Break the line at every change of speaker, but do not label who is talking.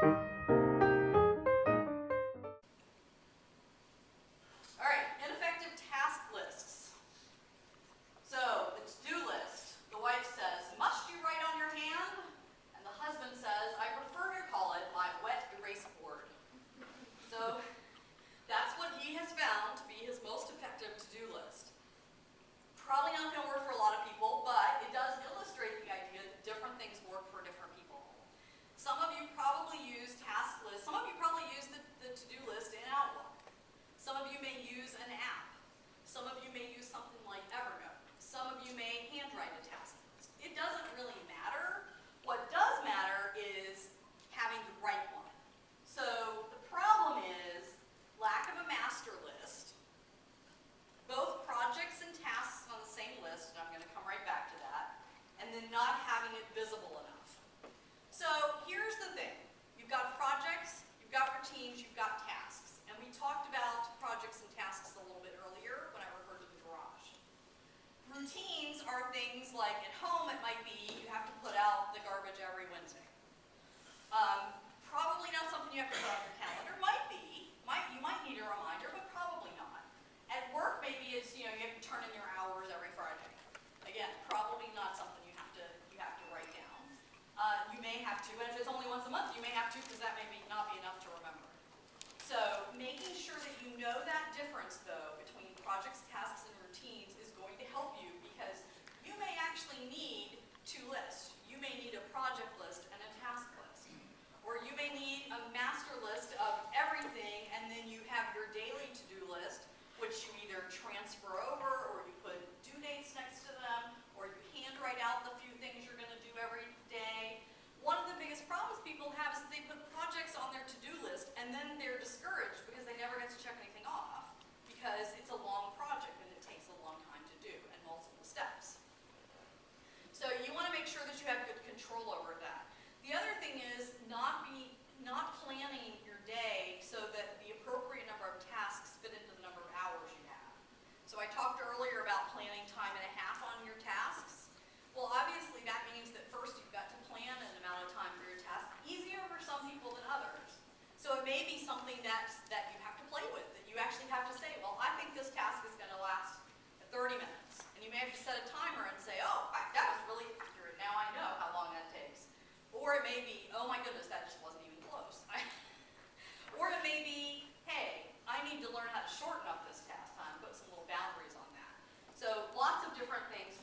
All right, ineffective task lists. So, the to-do list, the wife says, must you write on your hand? And the husband says, I prefer to call it my wet erase board. So, that's what he has found to be his most effective to-do list. Probably not going to work for a lot of people, but it does illustrate the idea that different things work for different people. Some of you probably use task lists. Some of you probably use the to-do list in Outlook. Some of you may use an app. Some of you may use something like Evernote. Some of you may handwrite a task list. It doesn't really matter. What does matter is having the right one. So the problem is lack of a master list, both projects and tasks on the same list, and I'm going to come right back to that, and then not having it visible enough. So here's the thing. You've got projects, you've got routines, you've got tasks. And we talked about projects and tasks a little bit earlier when I referred to the garage. Routines are things like at home it might be you have to put out the garbage every Wednesday. Probably not something you have to put on your calendar. Might be. You might need a reminder, but probably not. At work, maybe it's you have to turn in your hours every Friday. Again, probably not something you have to write down. You may have to, and if it's only once a month, you may have to because that may not be enough to remember. So making sure that you know that difference, though, between projects, tasks, and routines is going to help you because you may actually need two lists. You may need a project list and a task list. Or you may need a master list of everything, and then you have your daily to-do list, which you either transfer over, or you put due dates next to them, or you handwrite out the few things you're going to do every day. One of the biggest problems people have is that they put projects on their to-do list, and then they're discouraged because they never get to check anything off, because it's a long project and it takes a long time to do and multiple steps. So you want to make sure that you have good control over that. The other thing is not planning your day so that the appropriate number of tasks fit into the number of hours you have. So I talked earlier about planning time and a half on your tasks. Well, obviously that means that first you've got to plan an amount of time for your task, easier for some people than others. So it may be something that you have to play with, that you actually have to say, well, I think this task is going to last 30 minutes. And you may have to set a timer and say, oh, that was really accurate. Now I know how long that takes. Or it may be, oh my goodness, that just wasn't even close. Or it may be, hey, I need to learn how to shorten up this task time, put some little boundaries on that. So lots of different things